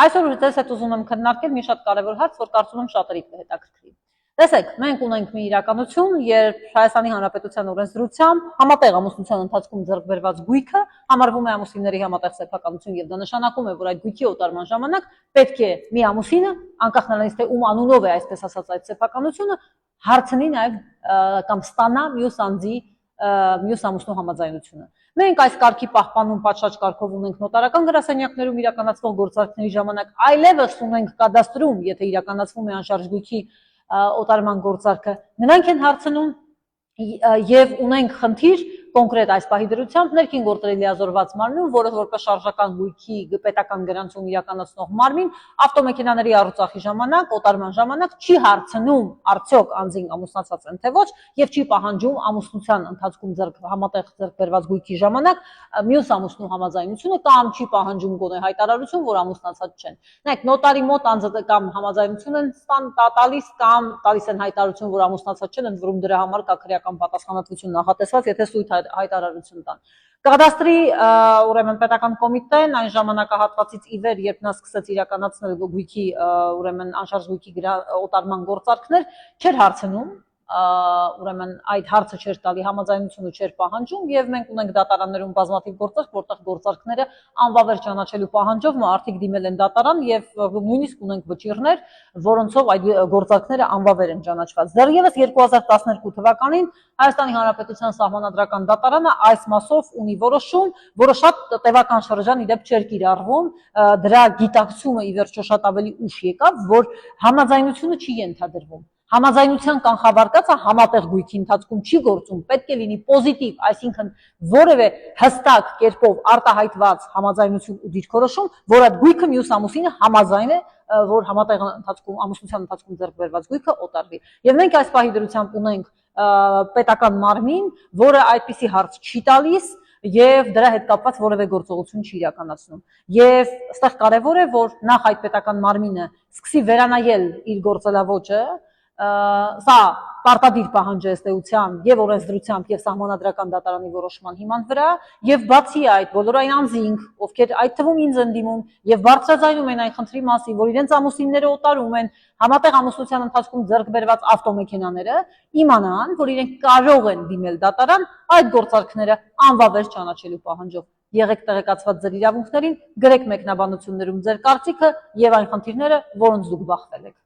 Այսօր դες հետ ուզում եմ քննարկել մի շատ կարևոր հարց, որ կարծում եմ շատերի կհետաքրքրի։ Տեսեք, մենք ունենք մի իրականություն, երբ Հայաստանի Հանրապետության օրենսդրությամբ համատեղ ամուսնության ընթացքում ձեռք բերված գույքը համարվում է ամուսինների համատեղ սեփականություն եւ դա նշանակում է, որ այդ գույքի օտարման ժամանակ պետք է մի ամուսինը, անկախ նրանից թե ում անունով է այսպես ասած այդ սեփականությունը, հարցնի նաեւ կամ ստանա մյուս անձի մյուս ամուսնու համաձայնությունը։ Մենք այս կարգի պահպանում պատշաճ կարգով ունենք նոտարական գրասենյակներում իրականացվող գործարքների ժամանակ, այլևս ունենք կադաստրում, եթե իրականացվում է անշարժ գույքի օտարման գործարքը, նրանք են հարցնում եւ ունենք խնդիր կոնկրետ այս պահի դրությամբ ներքին գործերի լիազորված մարմնում, որը որպես շարժական գույքի պետական գրանցում իրականացնող մարմին, ավտոմեքենաների առուծախի ժամանակ, օտարման ժամանակ չի հարցնում արդյոք անձին ամուսնացած են թե ոչ եւ չի պահանջում ամուսնության ընթացքում համատեղ ձեռք բերված գույքի ժամանակ մյուս ամուսնու համաձայնությունը կամ չի պահանջում գոնե հայտարարություն, որ ամուսնացած չեն։ Նայեք, նոտարի մոտ անձը կամ համաձայնություն են տալիս կամ տալիս են հայտարարություն, որ ամուսնացած չեն, ընդ որում դրա համար կա քրեական պատասխանատվություն նախատեսված, եթե սույթ հայտարարություն տան։ Կադաստրի ուրեմն պետական կոմիտեն այն ժամանակահատվածից ի վեր, երբ նա սկսեց իրականացնել գույքի ուրեմն անշարժ գույքի օտարման գործարքներ, չէր հարցնում ուրեմն այդ հարցը չէր տալի, համաձայնությունը չէր պահանջում եւ մենք ունենք դատարաններում բազմաթիվ գործարք, որտեղ գործարքները անվավեր ճանաչելու պահանջով մարդիկ դիմել են դատարան եւ նույնիսկ ունենք վճիռներ, որոնցով այդ գործարքները անվավեր են ճանաչված։ Դեռևս 2012 թվականին Հայաստանի Հանրապետության Սահմանադրական դատարանը այս մասով ունի որոշում, որը շատ տևական շրջան իդեպ չէր կիրառվում, դրա գիտակցումը ի վերջո շատ ավելի ուշ եկավ, որ համաձայնությունը չի ենթադրվում։ Համաձայնության կանխավարկածը համատեղ գույքի ընթացքում չի գործում, պետք է լինի պոզիտիվ, այսինքն որևէ հստակ կերպով արտահայտված համաձայնություն ու դիրքորոշում, որ այդ գույքը մյուս ամուսինը համաձայն է, որ համատեղ ընթացքում ամուսնության ընթացքում ձեռք բերված գույքը օտարվի։ Եվ մենք այս պահի դրությամբ ունենք պետական մարմին, որը այդպիսի հարց չի տալիս եւ դրա հետ կապված որևէ գործողություն չի իրականացնում։ Եվ այստեղ կարևոր է, որ նախ այդ պետական մարմինը սկսի վերանայել իր գործելավոճը, սա պարտադիր պահանջ է ըստ էության եւ օրենսդրությամբ եւ սահմանադրական դատարանի որոշման հիման վրա եւ բացի այդ բոլոր այն անձինք, ովքեր այդ թվում ինձ են դիմում եւ բարձրաձայնում են այն խնդրի մասին, որ իրենց ամուսինները օտարում են համատեղ ամուսնության ընթացքում ձեռք բերված ավտոմեքենաները, իմանան, որ իրենք կարող են դիմել դատարան այդ գործարքները անվավեր ճանաչելու պահանջով։ Եղեք տեղեկացված ձեր իրավունքներին, գրեք մեկնաբանություններում ձեր կարծիքը եւ այն խնդիրները, որոնց դուք բախվել եք։